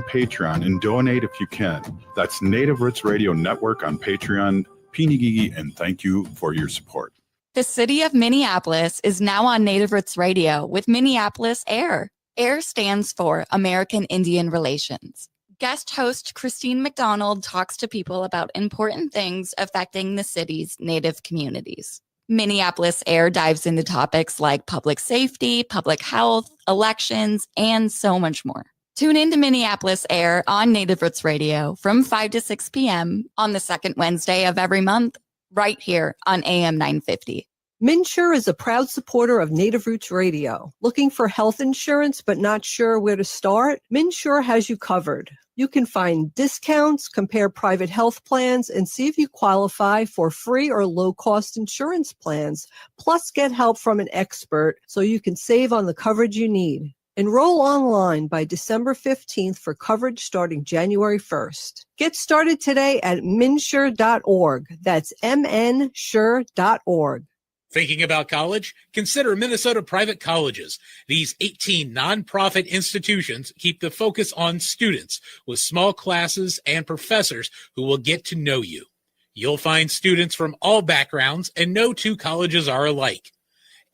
Patreon and donate if you can. That's Native Roots Radio Network on Patreon. Pinigigi, and thank you for your support. The city of Minneapolis is now on Native Roots Radio with Minneapolis AIR. AIR stands for American Indian Relations. Guest host Christine McDonald talks to people about important things affecting the city's Native communities. Minneapolis AIR dives into topics like public safety, public health, elections, and so much more. Tune in to Minneapolis AIR on Native Roots Radio from 5 to 6 p.m. on the second Wednesday of every month, right here on AM 950. MNsure is a proud supporter of Native Roots Radio. Looking for health insurance but not sure where to start? MNsure has you covered. You can find discounts, compare private health plans, and see if you qualify for free or low-cost insurance plans. Plus, get help from an expert so you can save on the coverage you need. Enroll online by December 15th for coverage starting January 1st. Get started today at mnsure.org. That's mnsure.org. Thinking about college? Consider Minnesota Private Colleges. These 18 nonprofit institutions keep the focus on students with small classes and professors who will get to know you. You'll find students from all backgrounds, and no two colleges are alike.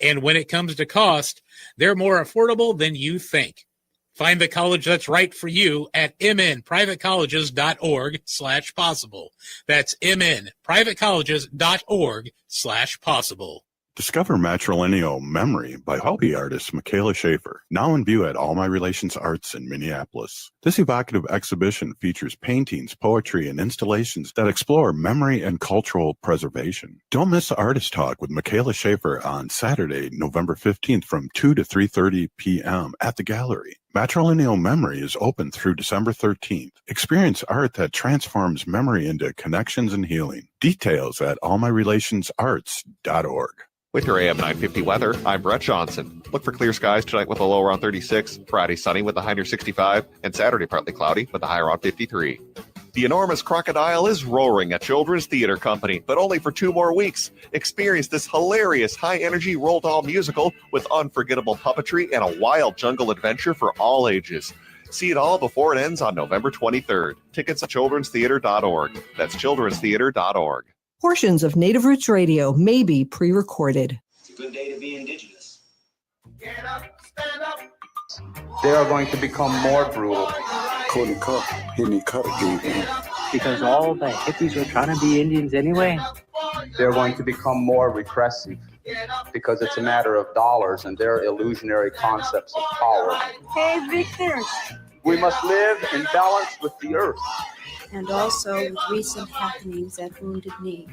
And when it comes to cost, they're more affordable than you think. Find the college that's right for you at mnprivatecolleges.org/possible. That's mnprivatecolleges.org/possible. Discover Matrilineal Memory by hobby artist Michaela Schaefer, now in view at All My Relations Arts in Minneapolis. This evocative exhibition features paintings, poetry, and installations that explore memory and cultural preservation. Don't miss the Artist Talk with Michaela Schaefer on Saturday, November 15th from 2 to 3:30 p.m. at the gallery. Matrilineal Memory is open through December 13th. Experience art that transforms memory into connections and healing. Details at allmyrelationsarts.org. With your AM 950 weather, I'm Brett Johnson. Look for clear skies tonight with a low around 36, Friday sunny with a high near 65, and Saturday partly cloudy with a high around 53. The enormous crocodile is roaring at Children's Theater Company, but only for 2 more weeks. Experience this hilarious high-energy Roald Dahl musical with unforgettable puppetry and a wild jungle adventure for all ages. See it all before it ends on November 23rd. Tickets at childrenstheater.org. That's childrenstheater.org. Portions of Native Roots Radio may be pre-recorded. It's a good day to be indigenous. Get up, stand up. They are going to become more brutal. Couldn't cut, hitting cut again. Because all the hippies were trying to be Indians anyway. They're going to become more repressive because it's a matter of dollars and their illusionary concepts of power. Hey, Victor. We must live in balance with the earth. And also with recent happenings at Wounded Knee.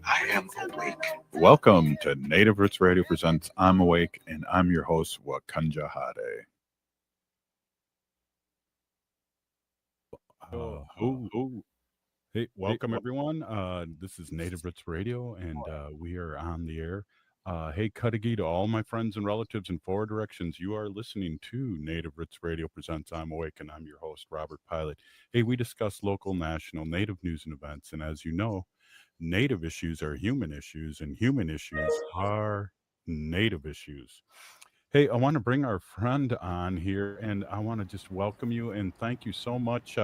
I am awake. Welcome to Native Roots Radio presents I'm Awake, and I'm your host, Wakanja Hade. Hey, welcome everyone. This is Native Roots Radio, and we are on the air. Hey, Cudahy to all my friends and relatives in 4 directions. You are listening to Native Roots Radio presents I'm Awake, and I'm your host, Robert Pilot. Hey, we discuss local, national, Native news and events, and as you know, Native issues are human issues, and human issues are Native issues. Hey, I want to bring our friend on here, and I want to just welcome you and thank you so much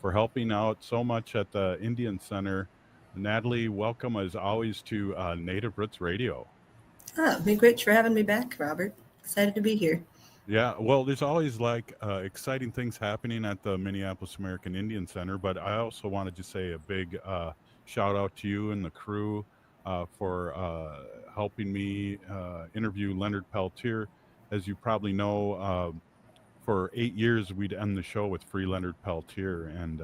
for helping out so much at the Indian Center. Natalie, welcome as always to Native Roots Radio. Oh, been great for having me back, Robert. Excited to be here. Yeah, well, there's always like exciting things happening at the Minneapolis American Indian Center, but I also wanted to say a big shout out to you and the crew for helping me interview Leonard Peltier. As you probably know, for 8 years, we'd end the show with Free Leonard Peltier, and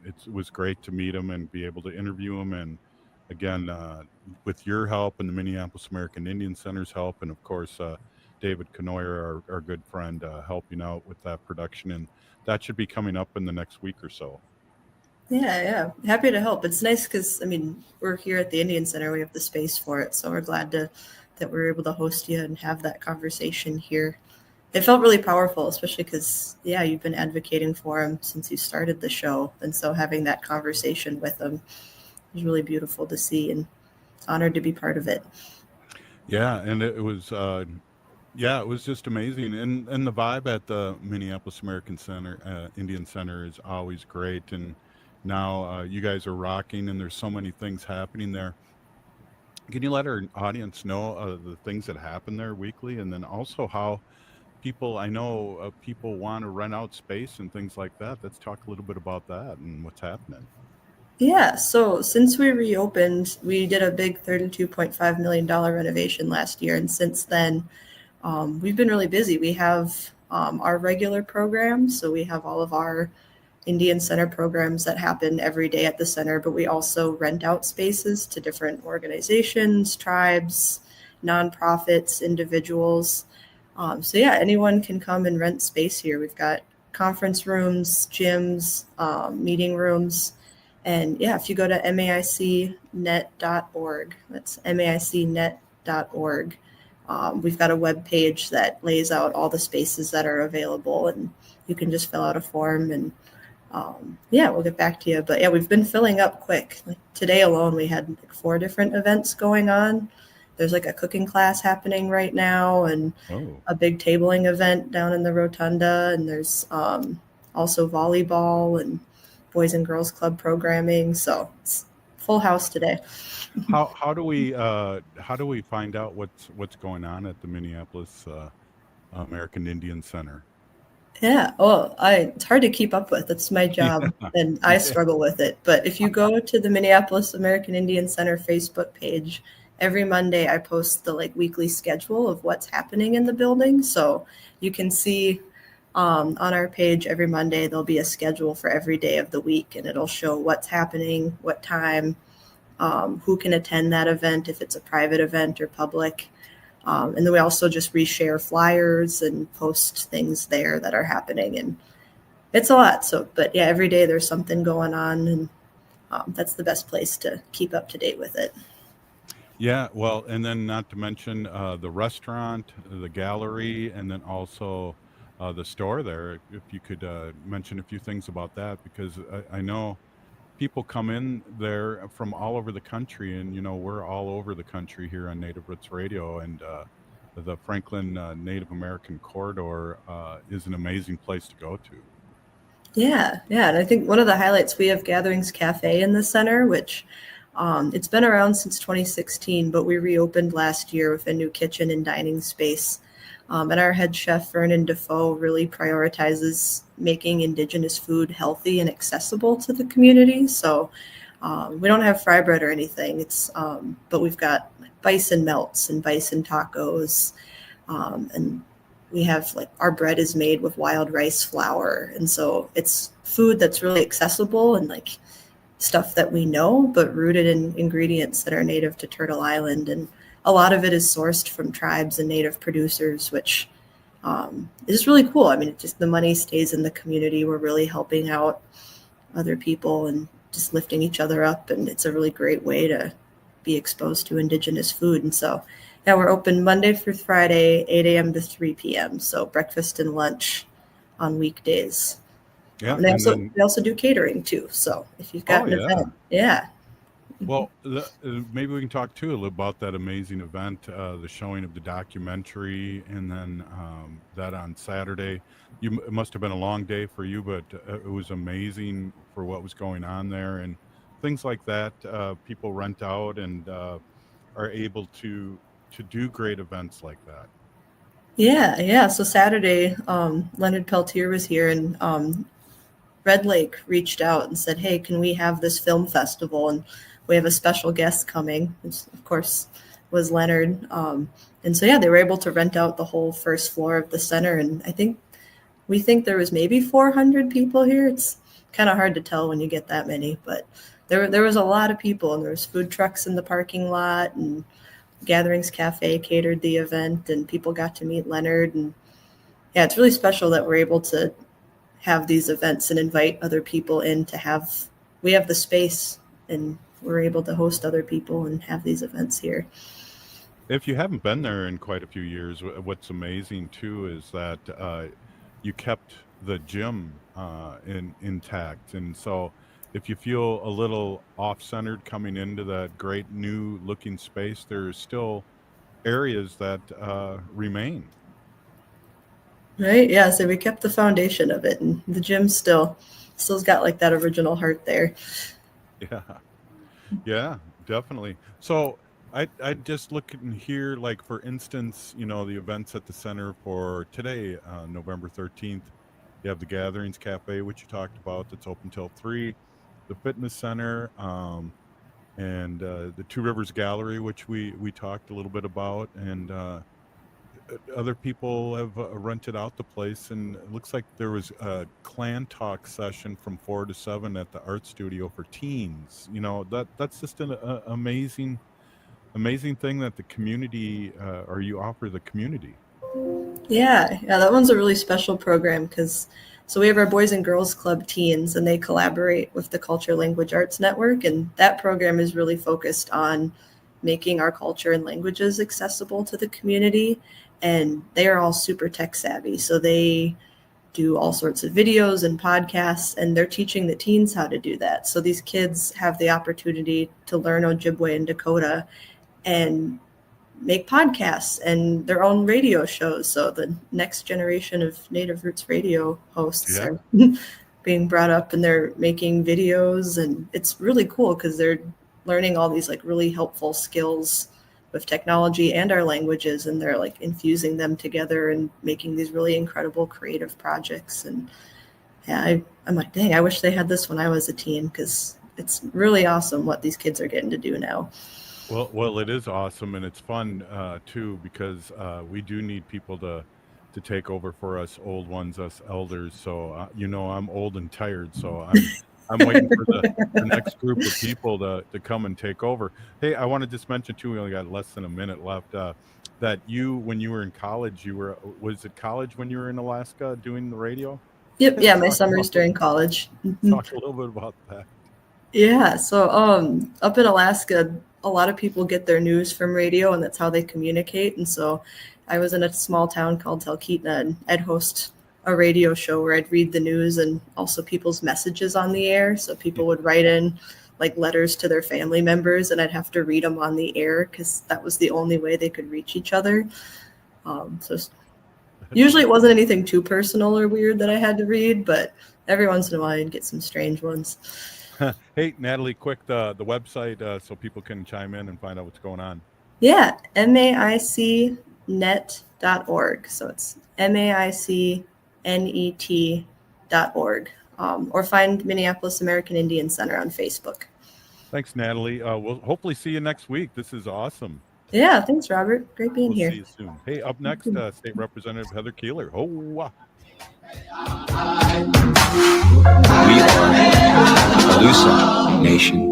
it was great to meet him and be able to interview him. And again, with your help and the Minneapolis American Indian Center's help, and of course, David Kanoyer, our good friend, helping out with that production. And that should be coming up in the next week or so. Yeah. Happy to help. It's nice because, I mean, we're here at the Indian Center. We have the space for it. So we're glad that we're able to host you and have that conversation here. It felt really powerful, especially because, you've been advocating for him since you started the show. And so having that conversation with him was really beautiful to see, and honored to be part of it. Yeah, and it was Yeah, it was just amazing, and the vibe at the Minneapolis American Center, Indian Center, is always great. And now you guys are rocking, and there's so many things happening there. Can you let our audience know the things that happen there weekly, and then also how people? I know people want to rent out space and things like that. Let's talk a little bit about that and what's happening. Yeah, so since we reopened, we did a big $32.5 million renovation last year. And since then, we've been really busy. We have our regular programs. So we have all of our Indian Center programs that happen every day at the center, but we also rent out spaces to different organizations, tribes, nonprofits, individuals. So yeah, anyone can come and rent space here. We've got conference rooms, gyms, meeting rooms. And yeah, if you go to maicnet.org, that's maicnet.org, we've got a web page that lays out all the spaces that are available, and you can just fill out a form, and yeah, we'll get back to you. But yeah, we've been filling up quick. Like today alone, we had like 4 different events going on. There's like a cooking class happening right now, and a big tabling event down in the rotunda, and there's also volleyball and Boys and Girls Club programming. So it's full house today. How do we find out what's going on at the Minneapolis American Indian Center? Yeah, well, it's hard to keep up with. It's my job, and I struggle with it. But if you go to the Minneapolis American Indian Center Facebook page, every Monday I post the like weekly schedule of what's happening in the building. So you can see on our page every Monday there'll be a schedule for every day of the week, and it'll show what's happening, what time, who can attend that event if it's a private event or public. And then we also just reshare flyers and post things there that are happening, and it's a lot. So, but yeah, every day there's something going on, and that's the best place to keep up to date with it. Yeah, well, and then not to mention the restaurant, the gallery, and then also the store there. If you could mention a few things about that, because I know people come in there from all over the country, and we're all over the country here on Native Roots Radio, and the Franklin Native American Corridor is an amazing place to go to. Yeah, and I think one of the highlights, we have Gatherings Cafe in the center, which it's been around since 2016, but we reopened last year with a new kitchen and dining space. And our head chef, Vernon Defoe, really prioritizes making Indigenous food healthy and accessible to the community. So we don't have fry bread or anything. It's but we've got bison melts and bison tacos, and we have like our bread is made with wild rice flour, and so it's food that's really accessible and like stuff that we know, but rooted in ingredients that are native to Turtle Island. And a lot of it is sourced from tribes and native producers, which is really cool. I mean, it just the money stays in the community. We're really helping out other people and just lifting each other up. And it's a really great way to be exposed to Indigenous food. And so, yeah, we're open Monday through Friday, 8 a.m. to 3 p.m. So breakfast and lunch on weekdays. Yeah, and they also do catering too. So if you've got an event, yeah. Well, maybe we can talk too a little about that amazing event, the showing of the documentary, and then that on Saturday. It must have been a long day for you, but it was amazing for what was going on there and things like that. People rent out and are able to do great events like that. Yeah. So Saturday, Leonard Peltier was here, and Red Lake reached out and said, "Hey, can we have this film festival?" And we have a special guest coming, which of course was Leonard. And so, yeah, they were able to rent out the whole first floor of the center. And we think there was maybe 400 people here. It's kind of hard to tell when you get that many, but there was a lot of people, and there was food trucks in the parking lot, and Gatherings Cafe catered the event, and people got to meet Leonard. And yeah, it's really special that we're able to have these events and invite other people in we have the space, and we're able to host other people and have these events here. If you haven't been there in quite a few years, what's amazing too is that you kept the gym intact. And so if you feel a little off-centered coming into that great new looking space, there's still areas that remain. Right? Yeah. So we kept the foundation of it, and the gym still's got like that original heart there. Yeah. Yeah, definitely. So I just look in here, like for instance, the events at the center for today, November 13th. You have the Gatherings Cafe, which you talked about, that's open till 3. The fitness center, and the Two Rivers Gallery, which we talked a little bit about, and other people have rented out the place, and it looks like there was a clan talk session from 4 to 7 at the art studio for teens. That's just an amazing thing that the community, or you offer the community. Yeah, that one's a really special program because we have our Boys and Girls Club teens, and they collaborate with the Culture Language Arts Network, and that program is really focused on making our culture and languages accessible to the community. And they are all super tech savvy, so they do all sorts of videos and podcasts, and they're teaching the teens how to do that. So these kids have the opportunity to learn Ojibwe and Dakota and make podcasts and their own radio shows. So the next generation of Native Roots radio hosts are being brought up, and they're making videos, and it's really cool because they're learning all these like really helpful skills with technology and our languages, and they're like infusing them together and making these really incredible creative projects. And yeah, I'm like, dang, I wish they had this when I was a teen, because it's really awesome what these kids are getting to do now. Well, it is awesome, and it's fun too, because we do need people to take over for us old ones, us elders. So I'm old and tired, so I'm waiting for the next group of people to come and take over. Hey, I want to just mention too, we only got less than a minute left, that when you were in college, was it college when you were in Alaska doing the radio? Yep. Yeah, my summers during college. Talk a little bit about that. Yeah. So up in Alaska, a lot of people get their news from radio, and that's how they communicate. And so I was in a small town called Talkeetna, and I'd host a radio show where I'd read the news and also people's messages on the air. So people would write in like letters to their family members, and I'd have to read them on the air because that was the only way they could reach each other. So usually it wasn't anything too personal or weird that I had to read, but every once in a while I'd get some strange ones. Hey, Natalie, quick, the website, so people can chime in and find out what's going on. Yeah, MAICnet.org. So it's MAICnet.org. Or find Minneapolis American Indian Center on Facebook. Thanks, Natalie. We'll hopefully see you next week. This is awesome. Yeah, thanks, Robert. Great being here. See you soon. Hey, up next, State Representative Heather Keeler. Oh, wow. We are Calusa Nation.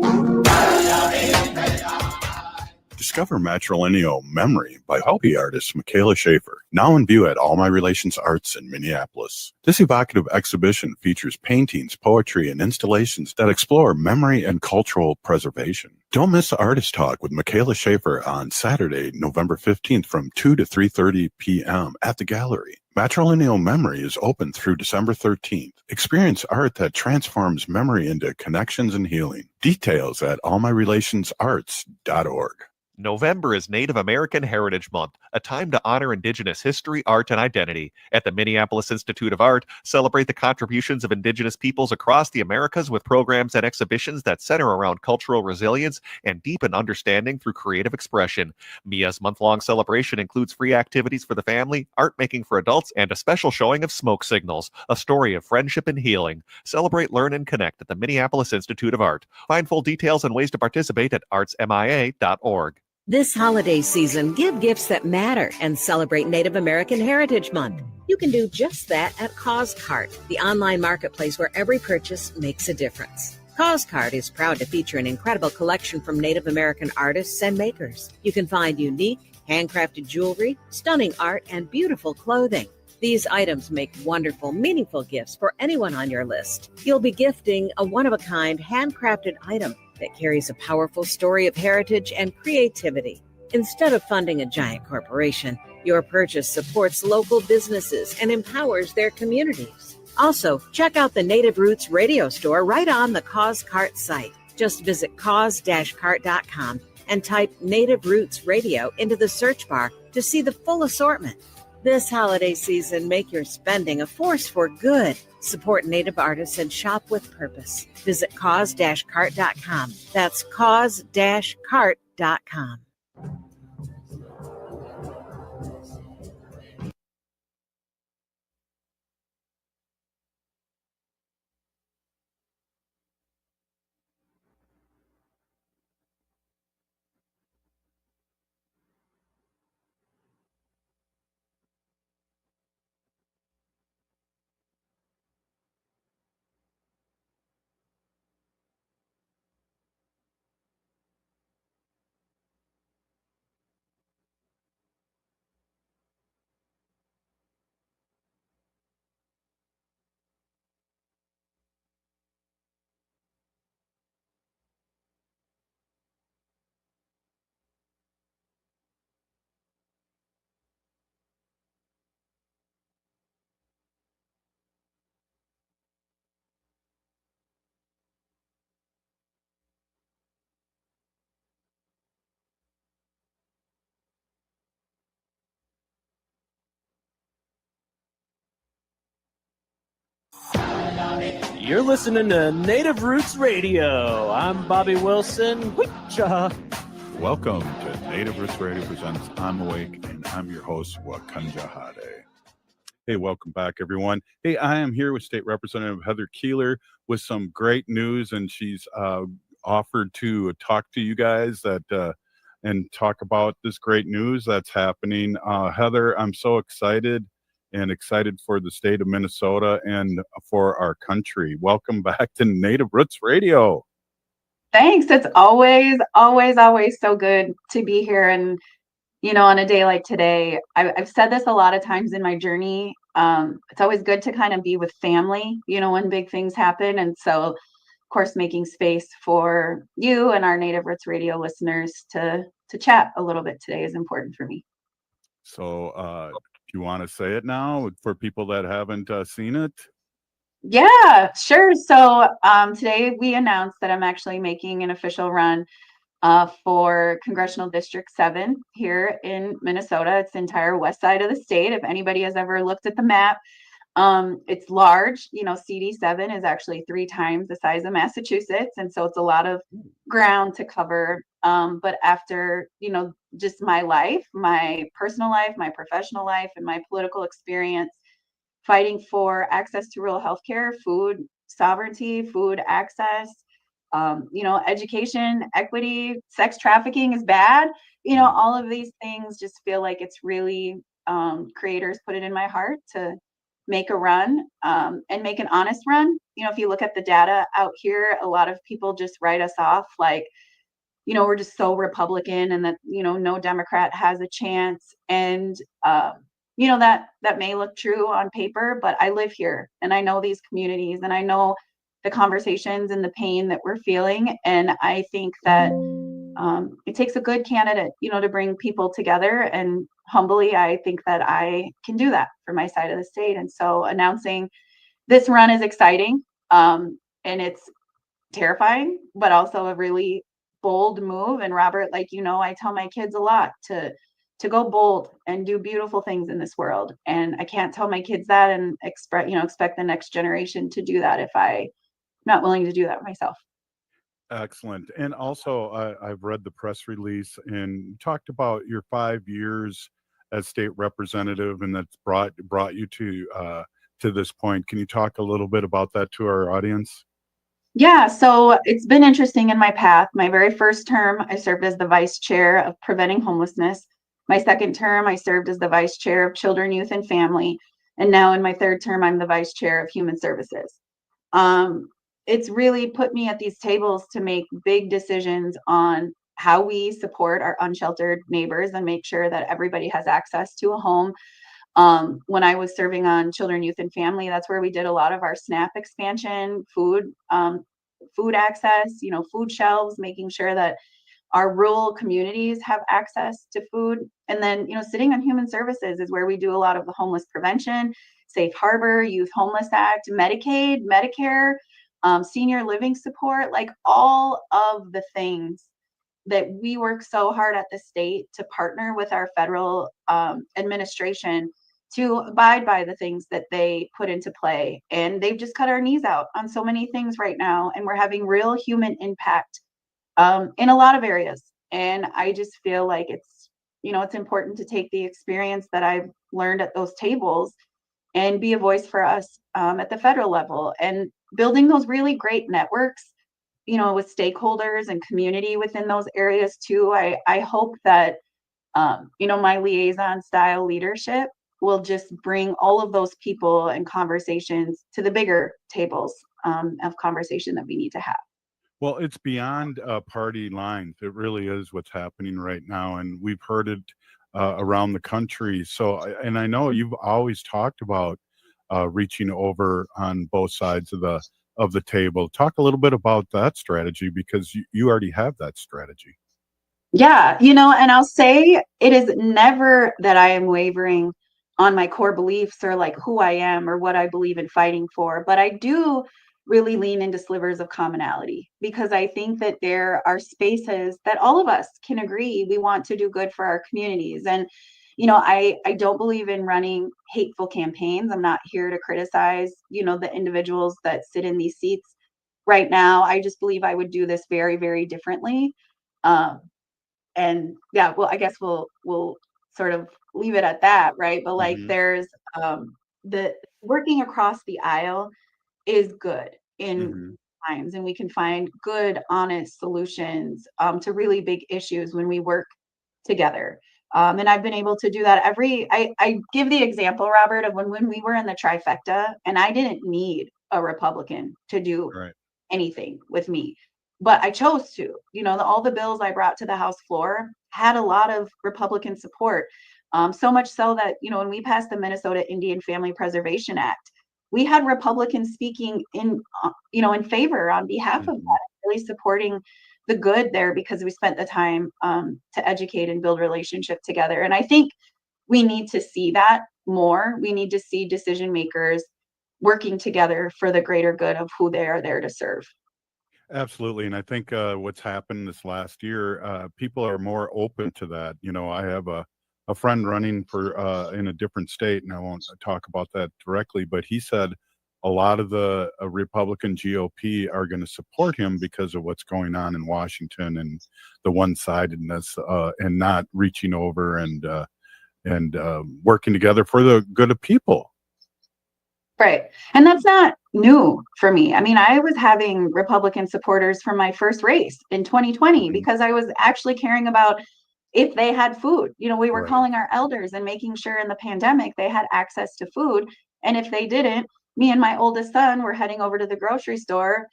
Discover Matrilineal Memory by Hopi artist Michaela Schaefer, now in view at All My Relations Arts in Minneapolis. This evocative exhibition features paintings, poetry, and installations that explore memory and cultural preservation. Don't miss the Artist Talk with Michaela Schaefer on Saturday, November 15th from 2 to 3:30 p.m. at the gallery. Matrilineal Memory is open through December 13th. Experience art that transforms memory into connections and healing. Details at allmyrelationsarts.org. November is Native American Heritage Month, a time to honor Indigenous history, art, and identity. At the Minneapolis Institute of Art, celebrate the contributions of Indigenous peoples across the Americas with programs and exhibitions that center around cultural resilience and deepen understanding through creative expression. MIA's month-long celebration includes free activities for the family, art making for adults, and a special showing of Smoke Signals, a story of friendship and healing. Celebrate, learn, and connect at the Minneapolis Institute of Art. Find full details and ways to participate at artsmia.org. This holiday season, give gifts that matter and celebrate Native American Heritage Month. You can do just that at CauseCart, the online marketplace where every purchase makes a difference. CauseCart is proud to feature an incredible collection from Native American artists and makers. You can find unique, handcrafted jewelry, stunning art, and beautiful clothing. These items make wonderful, meaningful gifts for anyone on your list. You'll be gifting a one-of-a-kind handcrafted item that carries a powerful story of heritage and creativity. Instead of funding a giant corporation, your purchase supports local businesses and empowers their communities. Also, check out the Native Roots radio store right on the CauseCart site. Just visit cause-cart.com and type Native Roots Radio into the search bar to see the full assortment. This holiday season, make your spending a force for good. Support Native artists and shop with purpose. Visit cause-cart.com. That's cause-cart.com. You're listening to Native Roots Radio. I'm Bobby Wilson. Witcha. Welcome to Native Roots Radio presents I'm Awake, and I'm your host, Wakanja Hade. Hey, welcome back, everyone. Hey, I am here with State Representative Heather Keeler with some great news, and she's offered to talk to you guys and talk about this great news that's happening. Heather, I'm so excited for the state of Minnesota and for our country. Welcome back to Native Roots Radio. Thanks. It's always so good to be here. And, on a day like today, I've said this a lot of times in my journey. It's always good to kind of be with family, when big things happen. And so, of course, making space for you and our Native Roots Radio listeners to chat a little bit today is important for me. So, you want to say it now for people that haven't seen it? Yeah, sure. So today we announced that I'm actually making an official run for Congressional District 7 here in Minnesota. It's the entire west side of the state. If anybody has ever looked at the map, it's large. CD7 is actually 3 times the size of Massachusetts. And so it's a lot of ground to cover. But after, just my life, my personal life, my professional life, and my political experience, fighting for access to rural healthcare, food sovereignty, food access, education, equity, sex trafficking is bad. All of these things just feel like it's really creators put it in my heart to make a run and make an honest run. If you look at the data out here, a lot of people just write us off like, we're just so Republican and that, no Democrat has a chance. And, that may look true on paper, but I live here and I know these communities and I know the conversations and the pain that we're feeling. And I think that it takes a good candidate, to bring people together. And humbly, I think that I can do that for my side of the state. And so announcing this run is exciting. And it's terrifying, but also a really bold move. And Robert, I tell my kids a lot to go bold and do beautiful things in this world. And I can't tell my kids that and expect the next generation to do that if I'm not willing to do that myself. Excellent. And also, I've read the press release and talked about your 5 years as state representative, and that's brought you to this point. Can you talk a little bit about that to our audience? Yeah, so it's been interesting in my path. My very first term, I served as the vice chair of preventing homelessness. My second term, I served as the vice chair of children, youth, and family. And now in my third term, I'm the vice chair of human services. It's really put me at these tables to make big decisions on how we support our unsheltered neighbors and make sure that everybody has access to a home. When I was serving on children, youth, and family, that's where we did a lot of our SNAP expansion, food access, food shelves, making sure that our rural communities have access to food. And then, sitting on human services is where we do a lot of the homeless prevention, Safe Harbor, Youth Homeless Act, Medicaid, Medicare, senior living support, like all of the things that we work so hard at the state to partner with our federal administration to abide by the things that they put into play. And they've just cut our knees out on so many things right now. And we're having real human impact in a lot of areas. And I just feel like it's, it's important to take the experience that I've learned at those tables and be a voice for us at the federal level, and building those really great networks, with stakeholders and community within those areas too. I hope that, my liaison style leadership will just bring all of those people and conversations to the bigger tables of conversation that we need to have. Well, it's beyond party lines. It really is what's happening right now, and we've heard it around the country. So, and I know you've always talked about reaching over on both sides of the table. Talk a little bit about that strategy, because you already have that strategy. Yeah, and I'll say it is never that I am wavering on my core beliefs or like who I am or what I believe in fighting for, but I do really lean into slivers of commonality, because I think that there are spaces that all of us can agree we want to do good for our communities. And, I don't believe in running hateful campaigns. I'm not here to criticize, the individuals that sit in these seats right now. I just believe I would do this very, very differently. And yeah, well, I guess we'll sort of leave it at that, right? But like, there's the working across the aisle is good in times, and we can find good, honest solutions to really big issues when we work together. And I've been able to do that I give the example, Robert, of when we were in the trifecta, and I didn't need a Republican to do anything with me, but I chose to. All the bills I brought to the House floor had a lot of Republican support. So much so that, when we passed the Minnesota Indian Family Preservation Act, we had Republicans speaking in favor on behalf of that, really supporting the good there, because we spent the time to educate and build relationship together. And I think we need to see that more. We need to see decision makers working together for the greater good of who they are there to serve. Absolutely. And I think what's happened this last year, people are more open to that. I have a friend running for in a different state, and I won't talk about that directly, but he said a lot of the Republican GOP are going to support him because of what's going on in Washington and the one-sidedness and not reaching over and working together for the good of people. Right. And that's not new for me. I mean, I was having Republican supporters from my first race in 2020 because I was actually caring about if they had food. We were calling our elders and making sure in the pandemic they had access to food. And if they didn't, me and my oldest son were heading over to the grocery store,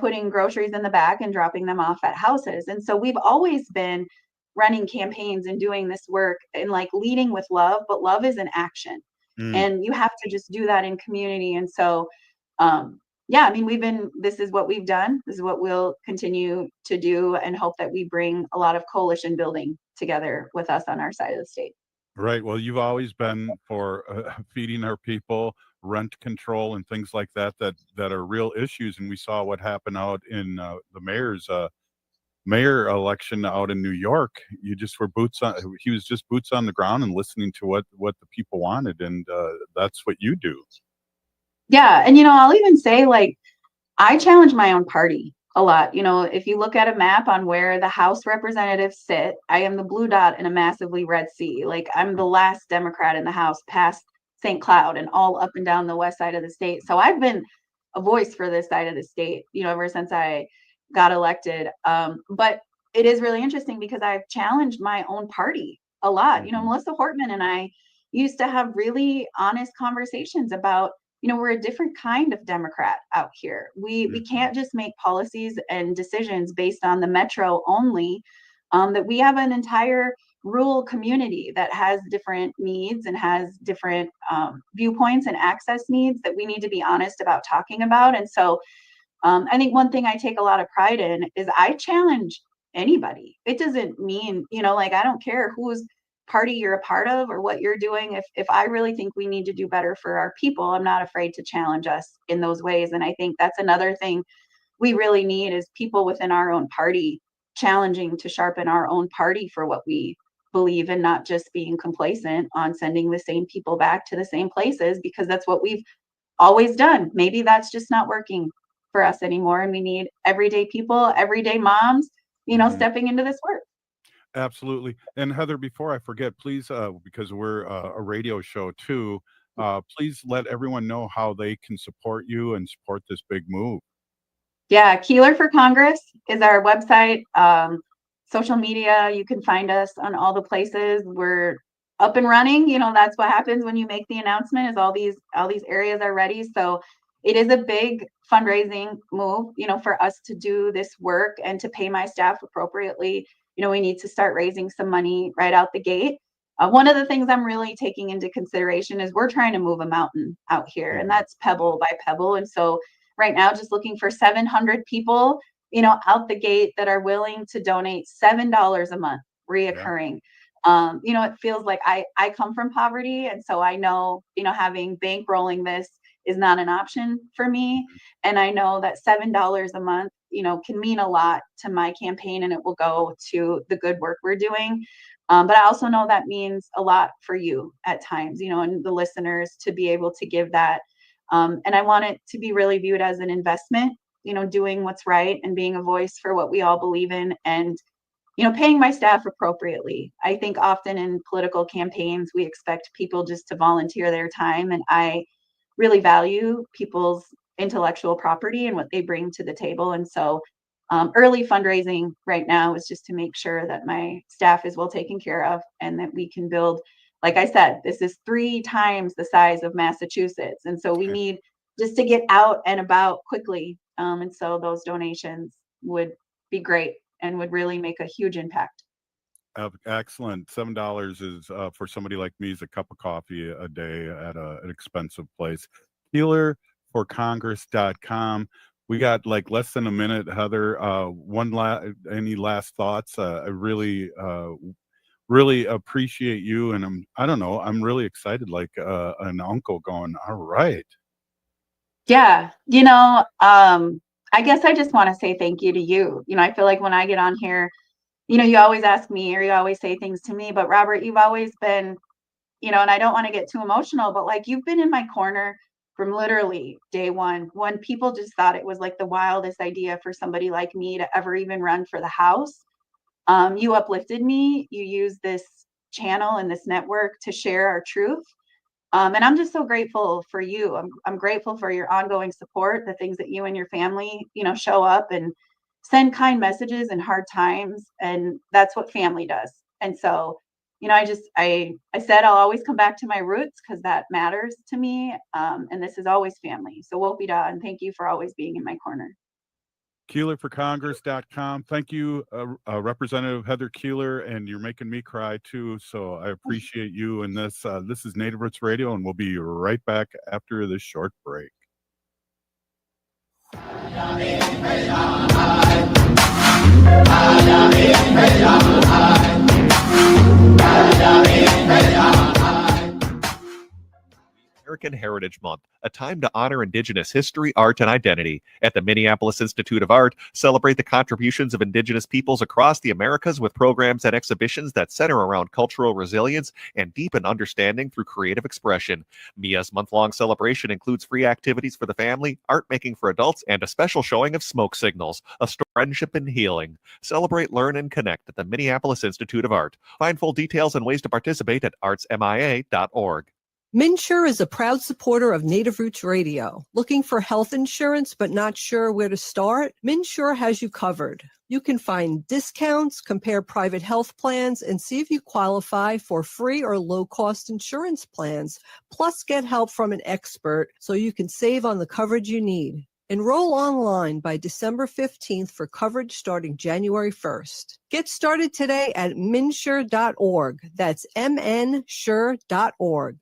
putting groceries in the bag and dropping them off at houses. And so we've always been running campaigns and doing this work and like leading with love, but love is an action. And you have to just do that in community. And so, yeah, I mean, this is what we've done. This is what we'll continue to do, and hope that we bring a lot of coalition building together with us on our side of the state. Right. Well, you've always been for feeding our people, rent control, and things like that are real issues. And we saw what happened out in the mayor election out in New York. You just were he was just boots on the ground and listening to what the people wanted. And that's what you do. Yeah. And, I'll even say, like, I challenge my own party a lot. If you look at a map on where the House representatives sit, I am the blue dot in a massively red sea. Like, I'm the last Democrat in the House past St. Cloud and all up and down the west side of the state. So I've been a voice for this side of the state, ever since I got elected. But it is really interesting because I've challenged my own party a lot. Melissa Hortman and I used to have really honest conversations about, we're a different kind of Democrat out here. We can't just make policies and decisions based on the metro only, that we have an entire rural community that has different needs and has different viewpoints and access needs that we need to be honest about talking about. And so I think one thing I take a lot of pride in is I challenge anybody. It doesn't mean, like, I don't care whose party you're a part of or what you're doing. If I really think we need to do better for our people, I'm not afraid to challenge us in those ways. And I think that's another thing we really need is people within our own party challenging to sharpen our own party for what we believe in not just being complacent on sending the same people back to the same places, because that's what we've always done. Maybe that's just not working for us anymore, and we need everyday people, everyday moms, stepping into this work. Absolutely. And Heather, before I forget, please, because we're a radio show too, please let everyone know how they can support you and support this big move. Yeah, Keeler for Congress is our website. Social media, you can find us on all the places. We're up and running. That's what happens when you make the announcement, is all these areas are ready. So it is a big fundraising move, for us to do this work and to pay my staff appropriately. We need to start raising some money right out the gate. One of the things I'm really taking into consideration is we're trying to move a mountain out here, and that's pebble by pebble. And so right now, just looking for 700 people, out the gate that are willing to donate $7 a month, reoccurring. It feels like I come from poverty. And so I know, having bankrolling this is not an option for me. And I know that $7 a month, can mean a lot to my campaign, and it will go to the good work we're doing. But I also know that means a lot for you at times, and the listeners to be able to give that. And I want it to be really viewed as an investment, doing what's right and being a voice for what we all believe in, and, paying my staff appropriately. I think often in political campaigns, we expect people just to volunteer their time. And I really value people's intellectual property and what they bring to the table. And so early fundraising right now is just to make sure that my staff is well taken care of, and that we can build. Like I said, this is 3 times the size of Massachusetts. And so we need just to get out and about quickly. And so those donations would be great and would really make a huge impact. Excellent. $7 is for somebody like me is a cup of coffee a day at an expensive place. KeelerForCongress.com. We got like less than a minute, Heather. Any last thoughts? I really appreciate you, and I'm really excited, like an uncle going, all right. Yeah, I guess I just want to say thank you to you. I feel like when I get on here, you always ask me, or you always say things to me, but Robert, you've always been, and I don't want to get too emotional, but like, you've been in my corner from literally day one, when people just thought it was like the wildest idea for somebody like me to ever even run for the House. You uplifted me. You used this channel and this network to share our truth. And I'm just so grateful for you. I'm grateful for your ongoing support, the things that you and your family, show up and send kind messages in hard times. And that's what family does. And so, I said I'll always come back to my roots, because that matters to me. And this is always family. So Wopida, and thank you for always being in my corner. KeelerForCongress.com. Thank you, Representative Heather Keeler, and you're making me cry too. So I appreciate you in this. This is Native Roots Radio, and we'll be right back after this short break. American Heritage Month, a time to honor Indigenous history, art, and identity. At the Minneapolis Institute of Art, celebrate the contributions of Indigenous peoples across the Americas with programs and exhibitions that center around cultural resilience and deepen understanding through creative expression. MIA's month-long celebration includes free activities for the family, art making for adults, and a special showing of smoke signals, a story of friendship and healing. Celebrate, learn, and connect at the Minneapolis Institute of Art. Find full details and ways to participate at artsmia.org. MNsure is a proud supporter of Native Roots Radio. Looking for health insurance but not sure where to start? MNsure has you covered. You can find discounts, compare private health plans, and see if you qualify for free or low-cost insurance plans. Plus, get help from an expert so you can save on the coverage you need. Enroll online by December 15th for coverage starting January 1st. Get started today at MNsure.org. That's MNsure.org.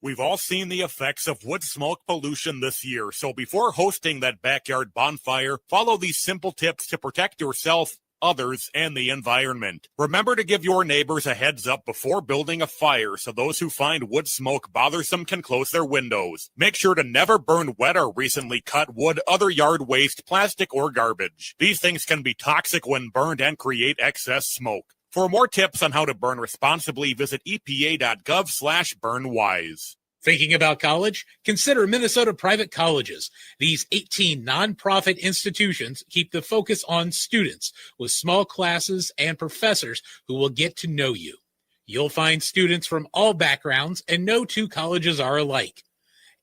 We've all seen the effects of wood smoke pollution this year, so before hosting that backyard bonfire, follow these simple tips to protect yourself, others, and the environment. Remember to give your neighbors a heads up before building a fire so those who find wood smoke bothersome can close their windows. Make sure to never burn wet or recently cut wood, other yard waste, plastic, or garbage. These things can be toxic when burned and create excess smoke. For more tips on how to burn responsibly, visit epa.gov/burnwise. Thinking about college? Consider Minnesota private colleges. These 18 nonprofit institutions keep the focus on students with small classes and professors who will get to know you. You'll find students from all backgrounds, and no two colleges are alike.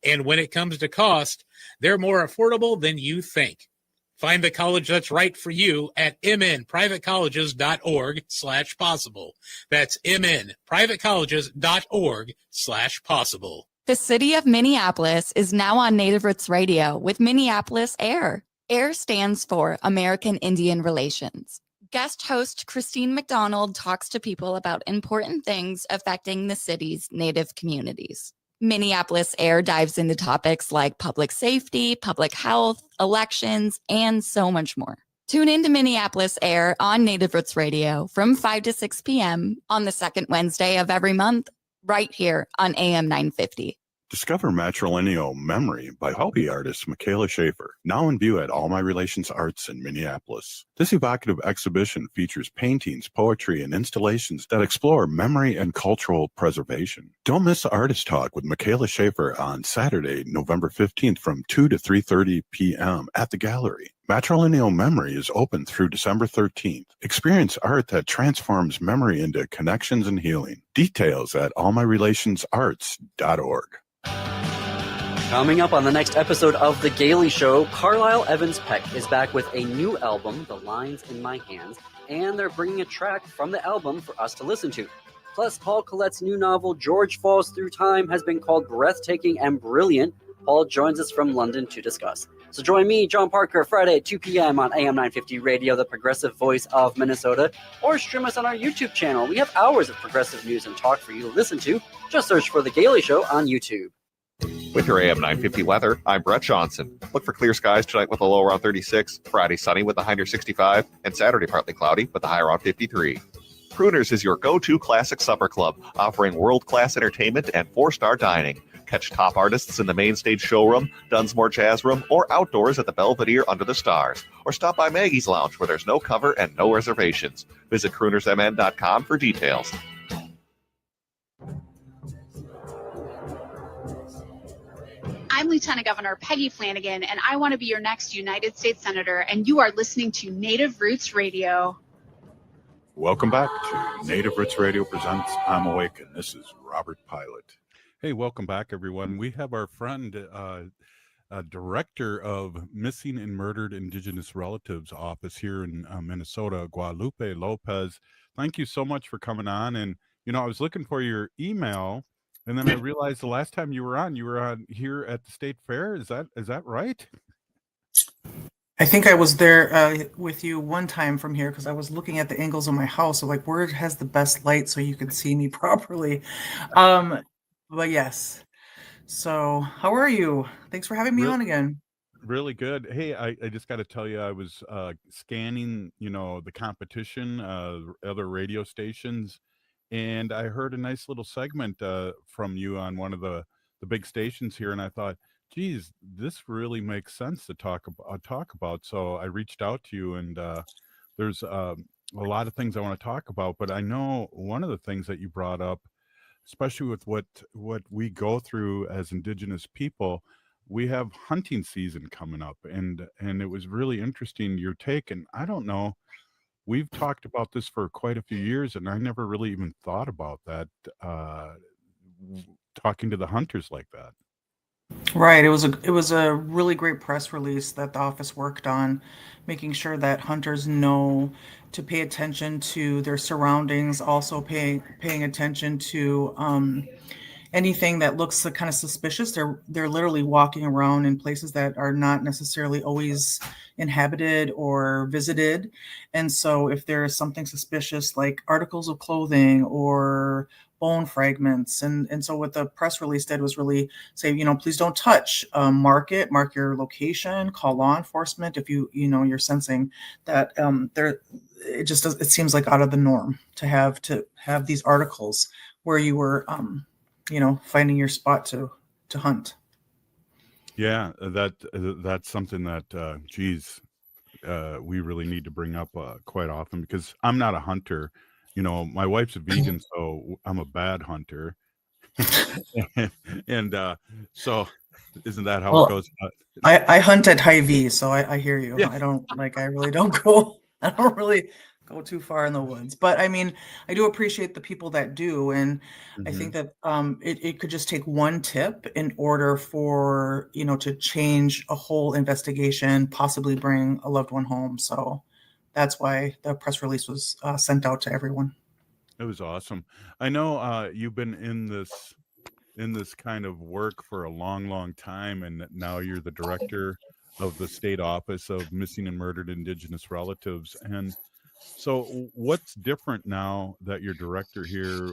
And when it comes to cost, they're more affordable than you think. Find the college that's right for you at mnprivatecolleges.org/possible. That's mnprivatecolleges.org/possible. The city of Minneapolis is now on Native Roots Radio with Minneapolis AIR. AIR stands for American Indian Relations. Guest host Christine McDonald talks to people about important things affecting the city's Native communities. Minneapolis AIR dives into topics like public safety, public health, elections, and so much more. Tune into Minneapolis AIR on Native Roots Radio from 5 to 6 p.m. on the second Wednesday of every month, right here on AM 950. Discover matrilineal memory by Hopi artist Michaela Schaefer, now in view at All My Relations Arts in Minneapolis. This evocative exhibition features paintings, poetry, and installations that explore memory and cultural preservation. Don't miss Artist Talk with Michaela Schaefer on Saturday, November 15th from 2 to 3:30 p.m. at the gallery. Matrilineal Memory is open through December 13th. Experience art that transforms memory into connections and healing. Details at allmyrelationsarts.org. Coming up on the next episode of The Gailey Show, Carlisle Evans Peck is back with a new album, The Lines in My Hands, and they're bringing a track from the album for us to listen to. Plus, Paul Collette's new novel, George Falls Through Time, has been called breathtaking and brilliant. Paul joins us from London to discuss. So join me, John Parker, Friday at 2 p.m. on AM 950 Radio, the progressive voice of Minnesota, or stream us on our YouTube channel. We have hours of progressive news and talk for you to listen to. Just search for The Gailey Show on YouTube. With your AM 950 weather, I'm Brett Johnson. Look for clear skies tonight with a low around 36, Friday sunny with a high near 65, and Saturday partly cloudy with a high around 53. Crooners is your go-to classic supper club, offering world-class entertainment and 4-star dining. Catch top artists in the main stage showroom, Dunsmore Jazz Room, or outdoors at the Belvedere under the stars. Or stop by Maggie's Lounge where there's no cover and no reservations. Visit croonersmn.com for details. I'm Lieutenant Governor Peggy Flanagan, and I want to be your next United States Senator, and you are listening to Native Roots Radio. Welcome back to Native Roots Radio presents I'm Awake, and this is Robert Pilot. Hey, welcome back, everyone. We have our friend, Director of Missing and Murdered Indigenous Relatives Office here in Minnesota, Guadalupe Lopez. Thank you so much for coming on. And, you know, I was looking for your email, and then I realized the last time you were on here at the State Fair. Is that right? I think I was there with you one time from here because I was looking at the angles of my house. So like, where has the best light so you can see me properly? But yes. So how are you? Thanks for having me on again. Really good. Hey, I just got to tell you, I was scanning, the competition, other radio stations, and I heard a nice little segment from you on one of the big stations here, and I thought, geez, this really makes sense to talk about. So I reached out to you, and there's a lot of things I want to talk about, but I know one of the things that you brought up, especially with what we go through as Indigenous people, we have hunting season coming up, and it was really interesting, your take. And I don't know, we've talked about this for quite a few years, and I never really even thought about that, talking to the hunters like that. Right. It was a really great press release that the office worked on, making sure that hunters know to pay attention to their surroundings, also paying attention to anything that looks kind of suspicious. They're literally walking around in places that are not necessarily always inhabited or visited. And so if there's something suspicious like articles of clothing or bone fragments. And so what the press release did was really say, please don't touch, mark your location, call law enforcement if you're sensing that it seems like out of the norm to have these articles where you were finding your spot to hunt. Yeah, that's something that we really need to bring up quite often, because I'm not a hunter. my wife's a vegan, so I'm a bad hunter. and so isn't that how it Well, goes? I hunt at high V, so I hear you. Yeah. I really don't go. I don't really go too far in the woods. But I mean, I do appreciate the people that do, and I think that it could just take one tip in order for to change a whole investigation, possibly bring a loved one home. So that's why the press release was sent out to everyone. It was awesome. I know you've been in this kind of work for a long, long time, and now you're the director of the State Office of Missing and Murdered Indigenous Relatives. And so, what's different now that you're director here?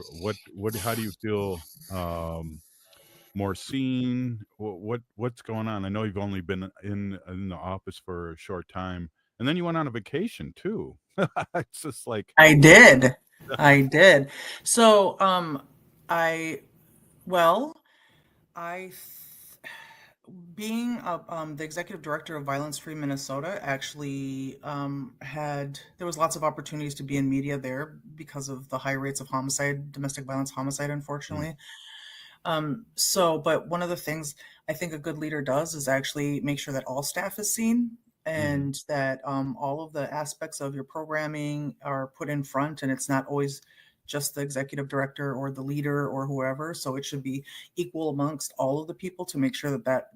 How do you feel more seen? What's going on? I know you've only been in the office for a short time, and then you went on a vacation too. It's just like I did. I did. So, I, well, I, being the executive director of Violence Free Minnesota, actually there was lots of opportunities to be in media there because of the high rates of homicide, domestic violence homicide, unfortunately. But one of the things I think a good leader does is actually make sure that all staff is seen and that all of the aspects of your programming are put in front, and it's not always just the executive director or the leader or whoever. So it should be equal amongst all of the people to make sure that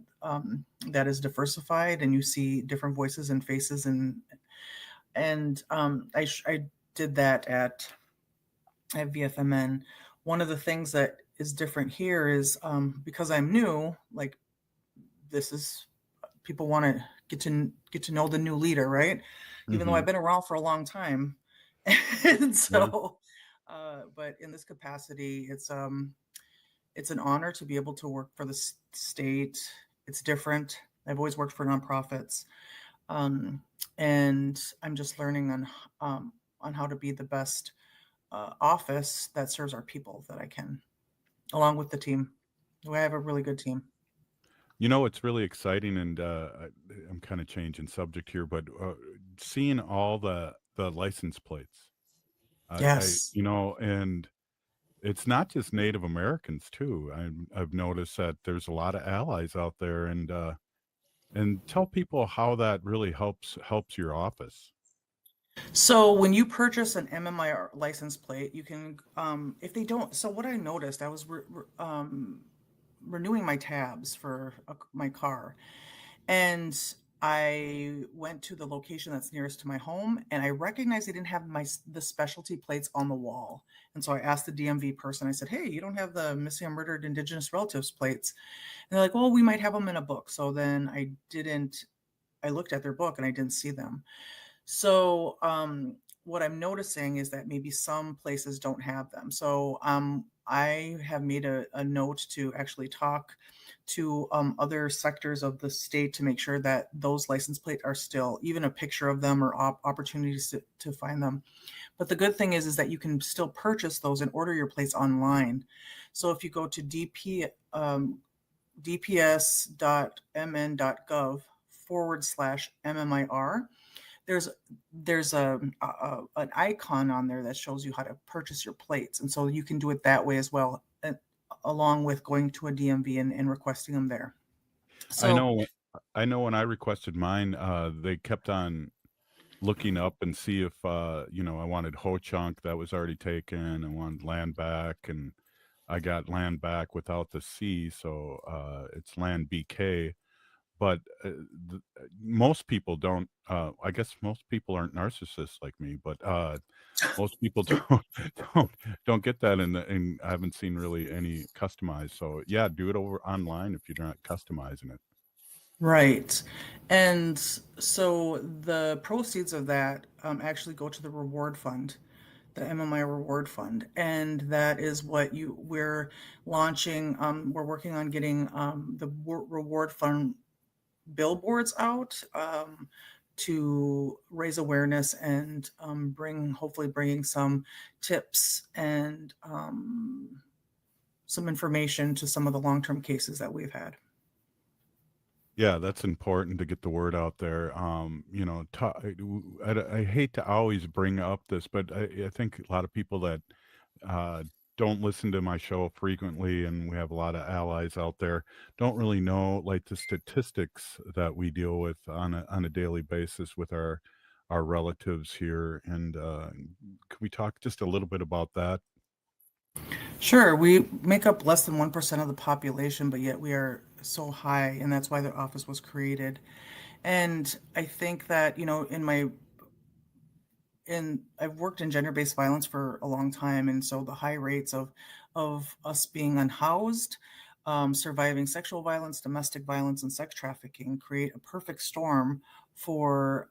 that is diversified and you see different voices and faces. And I did that at VFMN. One of the things that is different here is because I'm new, like this is people want to get to know the new leader, right? Even though I've been around for a long time. And so but in this capacity, it's an honor to be able to work for the state. It's different. I've always worked for nonprofits, and I'm just learning on how to be the best office that serves our people that I can, along with the team. We have a really good team. It's really exciting, and I'm kind of changing subject here, but seeing all the license plates. Yes. And it's not just Native Americans too. I've noticed that there's a lot of allies out there, and tell people how that really helps your office. So when you purchase an MMIR license plate, you can, if they don't. So what I noticed, I was renewing my tabs for my car, and I went to the location that's nearest to my home, and I recognized they didn't have the specialty plates on the wall. And so I asked the DMV person, I said, hey, you don't have the missing and murdered Indigenous relatives plates? And they're like, well, we might have them in a book. So then I looked at their book and I didn't see them. So what I'm noticing is that maybe some places don't have them. So I have made a note to actually talk to other sectors of the state to make sure that those license plates are still, even a picture of them or opportunities to find them. But the good thing is that you can still purchase those and order your plates online. So if you go to dps.mn.gov/MMIR, there's an icon on there that shows you how to purchase your plates. And so you can do it that way as well, along with going to a DMV and requesting them there. So I know when I requested mine, they kept on looking up and see if I wanted Ho Chunk, that was already taken. I wanted land back, and I got land back without the C, so it's land BK. But most people don't. I guess most people aren't narcissists like me, but most people don't get that, and I haven't seen really any customized. So yeah, do it over online if you're not customizing it. Right. And so the proceeds of that actually go to the reward fund, the MMI reward fund. And that is what we're launching. We're working on getting the reward fund billboards out to raise awareness and hopefully bringing some tips and some information to some of the long-term cases that we've had. Yeah, that's important to get the word out there. I hate to always bring up this, but I think a lot of people that uh, don't listen to my show frequently, and we have a lot of allies out there, don't really know like the statistics that we deal with on a daily basis with our relatives here. And can we talk just a little bit about that? Sure, we make up less than 1% of the population, but yet we are so high, and that's why the office was created. And I think that, I've worked in gender-based violence for a long time, and so the high rates of us being unhoused, surviving sexual violence, domestic violence, and sex trafficking create a perfect storm for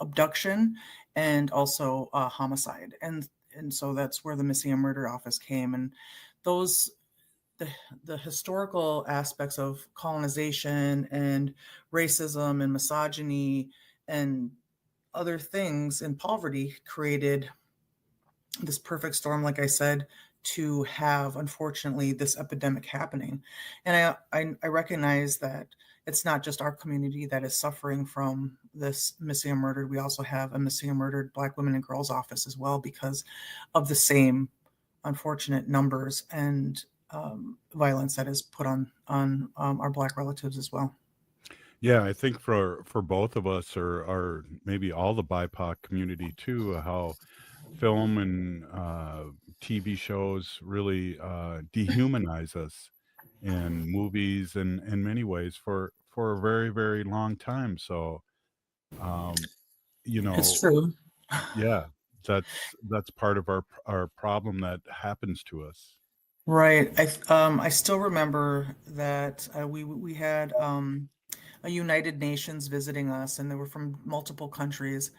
abduction and also homicide. And so that's where the missing and murder office came. And those the historical aspects of colonization and racism and misogyny and other things in poverty created this perfect storm, like I said, to have, unfortunately, this epidemic happening. And I recognize that it's not just our community that is suffering from this missing and murdered. We also have a missing and murdered Black women and girls office as well because of the same unfortunate numbers and violence that is put on our Black relatives as well. Yeah, I think for both of us, or maybe all the BIPOC community too, how film and TV shows really dehumanize us in movies and in many ways for a very, very long time. So, um, It's true. yeah, that's part of our problem that happens to us. Right. I still remember that we had a United Nations visiting us, and they were from multiple countries,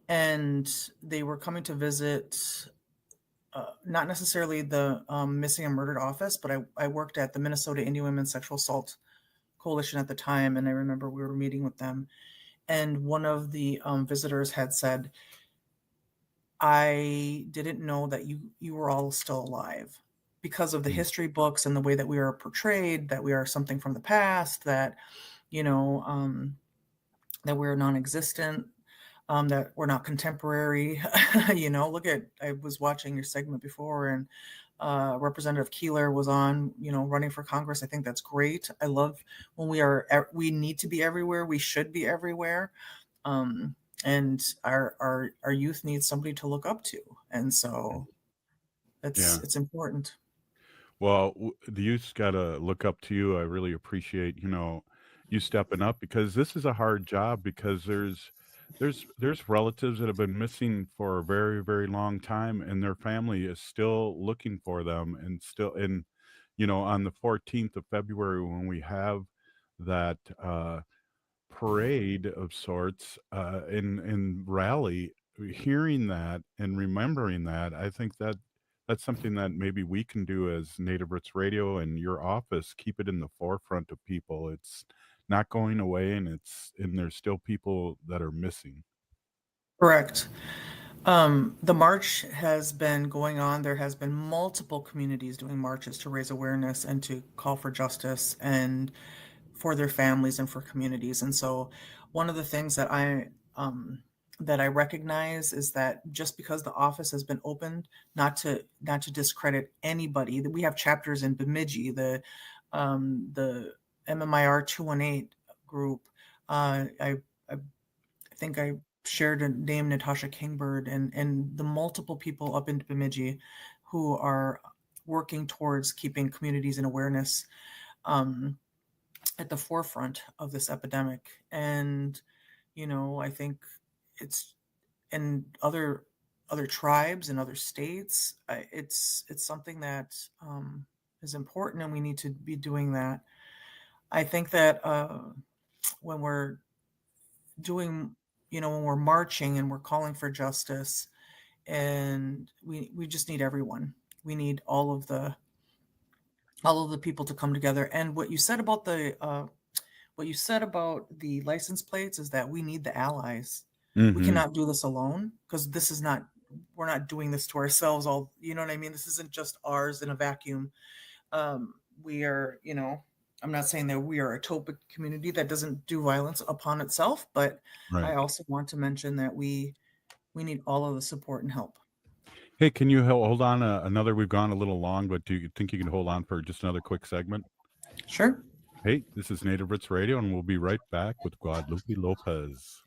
and they were coming to visit not necessarily the missing and murdered office, but I worked at the Minnesota Indian Women's Sexual Assault Coalition at the time, and I remember we were meeting with them, and one of the visitors had said, "I didn't know that you were all still alive." Because of the history books and the way that we are portrayed, that we are something from the past, that that we're non-existent, that we're not contemporary. I was watching your segment before, and Representative Keeler was on, running for Congress. I think that's great. I love when we need to be everywhere. We should be everywhere. And our youth needs somebody to look up to. And so Yeah. it's important. Well, the youth's got to look up to you. I really appreciate, you stepping up because this is a hard job because there's relatives that have been missing for a very, very long time and their family is still looking for them and on the 14th of February when we have that parade of sorts and rally, hearing that and remembering that, I think that's something that maybe we can do as Native Roots Radio and your office, keep it in the forefront of people. It's not going away, and there's still people that are missing. Correct. The march has been going on. There has been multiple communities doing marches to raise awareness and to call for justice and for their families and for communities. And so one of the things that I recognize is that just because the office has been opened, not to discredit anybody. That we have chapters in Bemidji, the MMIR 218 group. I think I shared a name, Natasha Kingbird, and the multiple people up in Bemidji who are working towards keeping communities in awareness at the forefront of this epidemic. And I think it's in other tribes and other states. It's something that is important, and we need to be doing that. I think that when we're doing, when we're marching and we're calling for justice, and we just need everyone. We need all of the people to come together. And what you said about the license plates is that we need the allies. Mm-hmm. We cannot do this alone because we're not doing this to ourselves. You know what I mean? This isn't just ours in a vacuum. We are, I'm not saying that we are a topic community that doesn't do violence upon itself, but Right. I also want to mention that we need all of the support and help. Hey, can you hold on another? We've gone a little long, but do you think you can hold on for just another quick segment? Sure. Hey, this is Native Roots Radio, and we'll be right back with Guadalupe Lopez.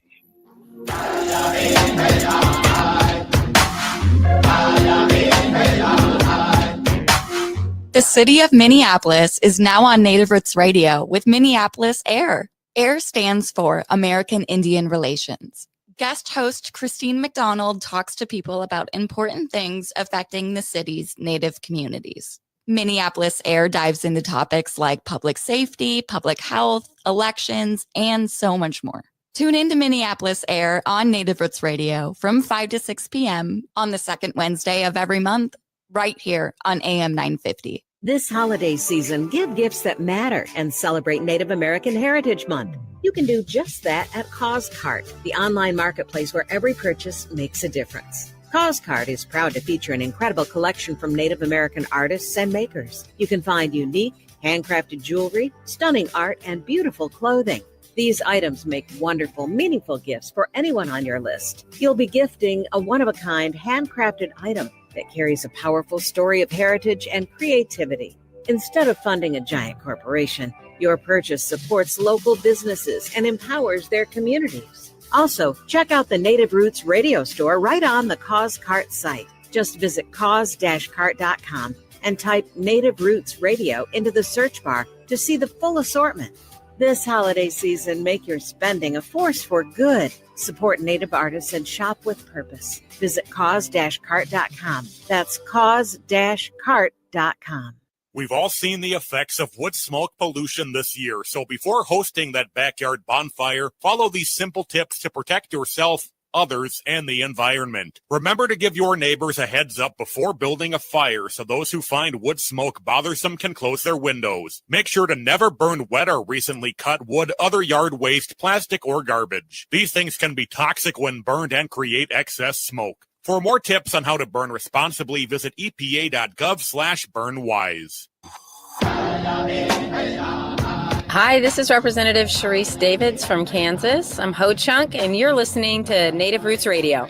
The city of Minneapolis is now on Native Roots Radio with Minneapolis AIR. AIR stands for American Indian Relations. Guest host Christine McDonald talks to people about important things affecting the city's Native communities. Minneapolis AIR dives into topics like public safety, public health, elections, and so much more. Tune into Minneapolis AIR on Native Roots Radio from 5 to 6 p.m. on the second Wednesday of every month, right here on AM 950. This holiday season, give gifts that matter and celebrate Native American Heritage Month. You can do just that at CauseCart, the online marketplace where every purchase makes a difference. CauseCart is proud to feature an incredible collection from Native American artists and makers. You can find unique, handcrafted jewelry, stunning art, and beautiful clothing. These items make wonderful, meaningful gifts for anyone on your list. You'll be gifting a one-of-a-kind, handcrafted item that carries a powerful story of heritage and creativity. Instead of funding a giant corporation, your purchase supports local businesses and empowers their communities. Also, check out the Native Roots Radio Store right on the CauseCart site. Just visit cause-cart.com and type Native Roots Radio into the search bar to see the full assortment. This holiday season, make your spending a force for good. Support Native artists and shop with purpose. Visit cause-cart.com. That's cause-cart.com. We've all seen the effects of wood smoke pollution this year, so before hosting that backyard bonfire, follow these simple tips to protect yourself, others, and the environment. Remember to give your neighbors a heads up before building a fire so those who find wood smoke bothersome can close their windows. Make sure to never burn wet or recently cut wood, other yard waste, plastic, or garbage. These things can be toxic when burned and create excess smoke. For more tips on how to burn responsibly, visit epa.gov/burnwise. Hi, this is Representative Sharice Davids from Kansas. I'm Ho Chunk, and you're listening to Native Roots Radio.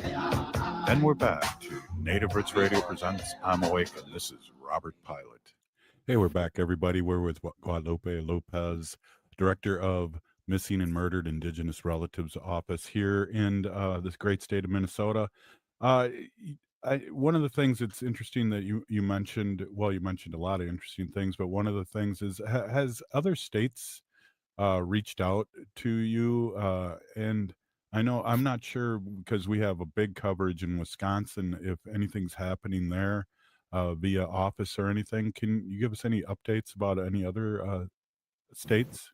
And we're back to Native Roots Radio presents I'm Awake, and this is Robert Pilot. Hey, we're back, everybody. We're with Guadalupe Lopez, Director of Missing and Murdered Indigenous Relatives Office here in this great state of Minnesota. One of the things that's interesting that you mentioned, well, you mentioned a lot of interesting things, but one of the things is, has other states reached out to you? And I know, I'm not sure, because we have a big coverage in Wisconsin, if anything's happening there via office or anything. Can you give us any updates about any other states?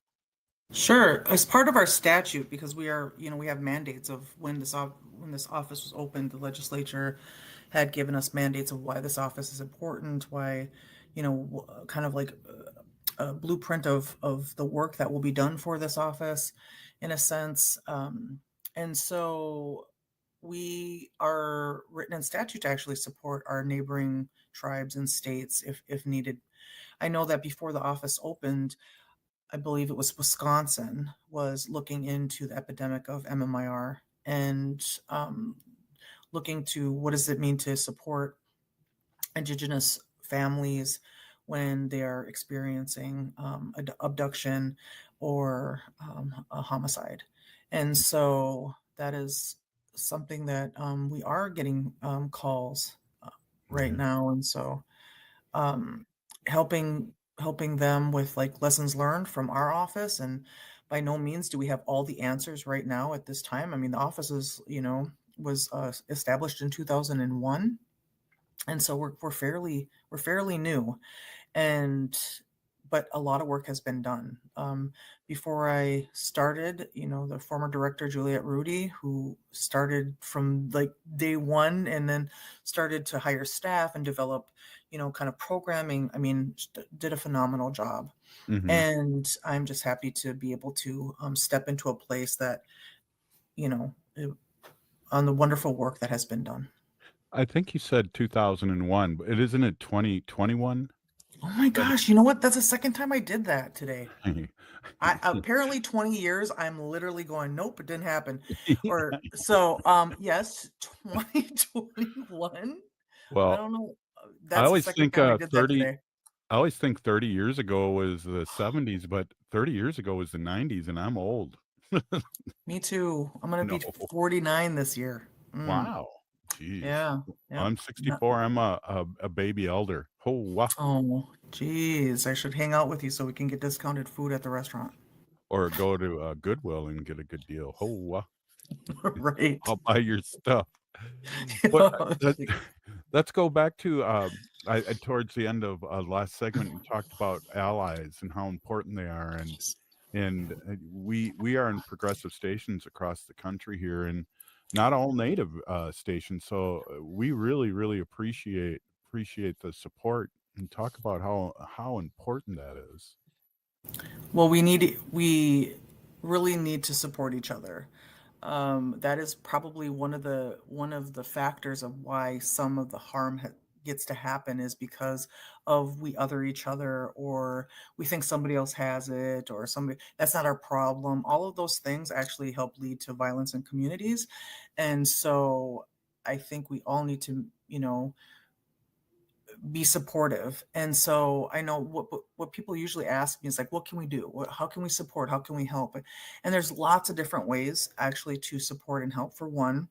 Sure. As part of our statute, because we are, we have mandates of when this office was opened, the legislature had given us mandates of why this office is important, why, kind of like a blueprint of the work that will be done for this office, in a sense. And so we are written in statute to actually support our neighboring tribes and states if needed. I know that before the office opened, I believe it was Wisconsin, was looking into the epidemic of MMIR and looking to what does it mean to support Indigenous families when they are experiencing abduction or a homicide. And so that is something that we are getting calls right now. And so helping them with like lessons learned from our office. And by no means do we have all the answers right now at this time. I mean, the office is, was established in 2001. And so we're fairly new, but a lot of work has been done. Before I started, the former director, Juliette Rudy, who started from like day one and then started to hire staff and develop, kind of programming, did a phenomenal job. Mm-hmm. And I'm just happy to be able to step into a place that, on the wonderful work that has been done. I think you said 2001, but isn't it 2021? Oh my gosh, you know what? That's the second time I did that today. I apparently 20 years, I'm literally going, nope, it didn't happen. Or so yes, 2021. I Well, don't know. I That's the always second think time I did that 30. today. I always think 30 years ago was the 70s, but 30 years ago was the 90s, and I'm old. Me too. I'm gonna No. be 49 this year. Wow. Jeez. Yeah. Yeah. I'm 64. I'm a baby elder. Oh, wow. Oh, geez. I should hang out with you so we can get discounted food at the restaurant. Or go to Goodwill and get a good deal. Oh, wow. Right. I'll buy your stuff. But let's go back to towards the end of last segment. You talked about allies and how important they are, and we are in progressive stations across the country here, and not all native stations. So we really appreciate the support and talk about how important that is. Well, we really need to support each other. That is probably one of the factors of why some of the harm gets to happen is because of we other each other, or we think somebody else has it, or somebody that's not our problem. All of those things actually help lead to violence in communities, and so I think we all need to, be supportive. And so I know what people usually ask me is like, what can we do? How can we support? How can we help? And there's lots of different ways actually to support and help. For one,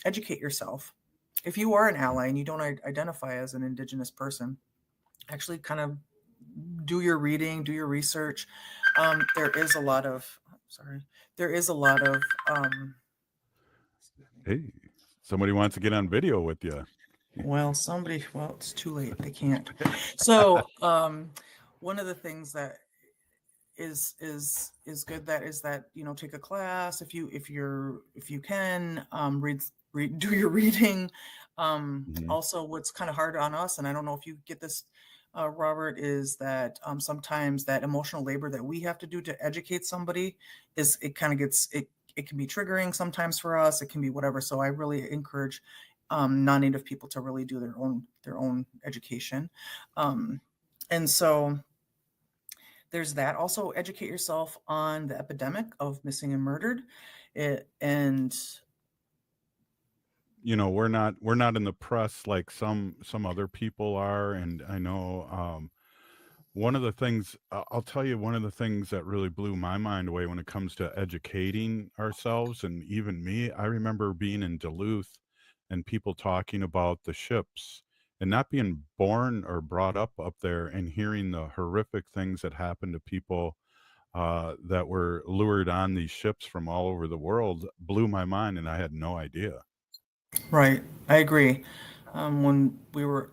educate yourself. If you are an ally and you don't identify as an Indigenous person, actually kind of do your reading, do your research. There is a lot of, Hey, somebody wants to get on video with you. Well, it's too late. They can't. So, one of the things that is good that take a class if you can, do your reading. Also, what's kind of hard on us, and I don't know if you get this, Robert, is that sometimes that emotional labor that we have to do to educate somebody it can be triggering sometimes for us. It can be whatever. So I really encourage non-native people to really do their own education, and so there's that. Also, educate yourself on the epidemic of missing and murdered, and we're not in the press like some other people are, and I know one of the things I'll tell you, one of the things that really blew my mind away when it comes to educating ourselves, and even me, I remember being in Duluth and people talking about the ships and not being born or brought up there, and hearing the horrific things that happened to people that were lured on these ships from all over the world blew my mind, and I had no idea. Right, I agree. When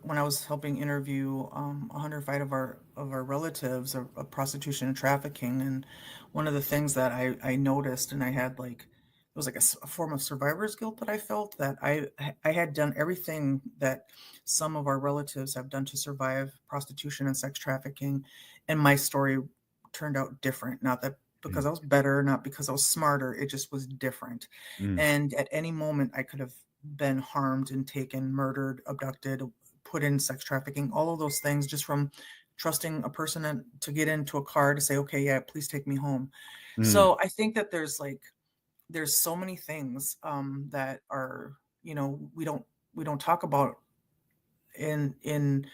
I was helping interview 105 of our relatives of prostitution and trafficking, and one of the things that I noticed, and I had it was like a form of survivor's guilt that I felt, that I had done everything that some of our relatives have done to survive prostitution and sex trafficking, and my story turned out different. Not that because I was better, not because I was smarter, it just was different. And at any moment I could have been harmed and taken, murdered, abducted, put in sex trafficking, all of those things, just from trusting a person to get into a car to say, okay, yeah, please take me home. So I think that there's so many things that are, we don't talk about in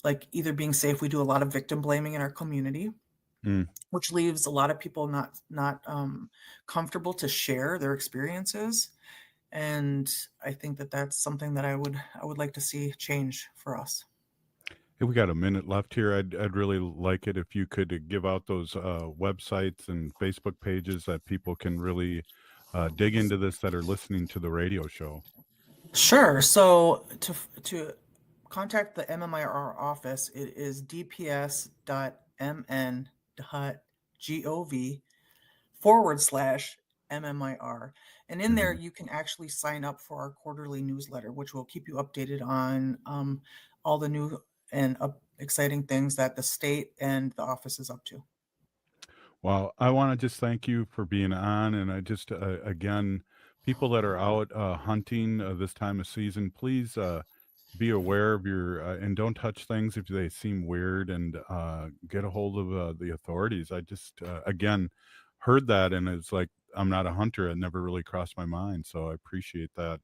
like either being safe. We do a lot of victim blaming in our community, which leaves a lot of people not comfortable to share their experiences. And I think that that's something that I would like to see change for us. Hey, we got a minute left here. I'd really like it if you could give out those websites and Facebook pages that people can really dig into this, that are listening to the radio show. Sure. So to contact the MMIR office, it is dps.mn.gov/MMIR. And in there, you can actually sign up for our quarterly newsletter, which will keep you updated on all the new and exciting things that the state and the office is up to. Well, I want to just thank you for being on. And I just, again, people that are out hunting this time of season, please be aware of your and don't touch things if they seem weird, and get a hold of the authorities. I just again heard that, and it's like, I'm not a hunter. It never really crossed my mind. So I appreciate that,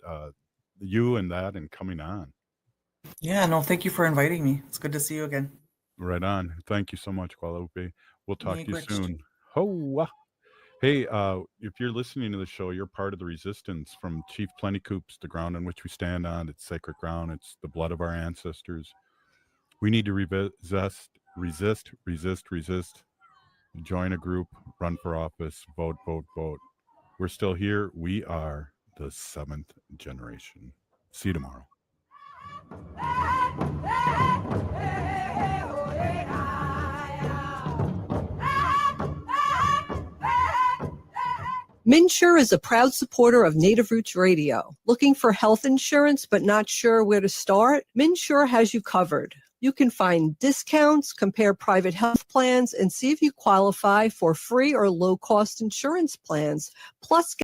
you and that, and coming on. Yeah, no, thank you for inviting me. It's good to see you again. Right on. Thank you so much, Guadalupe. We'll talk to you Language. soon. Hoa. Hey, if you're listening to the show, you're part of the resistance from Chief Plentycoup's, the ground on which we stand on. It's sacred ground. It's the blood of our ancestors. We need to resist. Join a group, run for office, vote. We're still here. We are the 7th generation. See you tomorrow. MNsure is a proud supporter of Native Roots Radio. Looking for health insurance but not sure where to start? MNsure has you covered. You can find discounts, compare private health plans, and see if you qualify for free or low-cost insurance plans. Plus,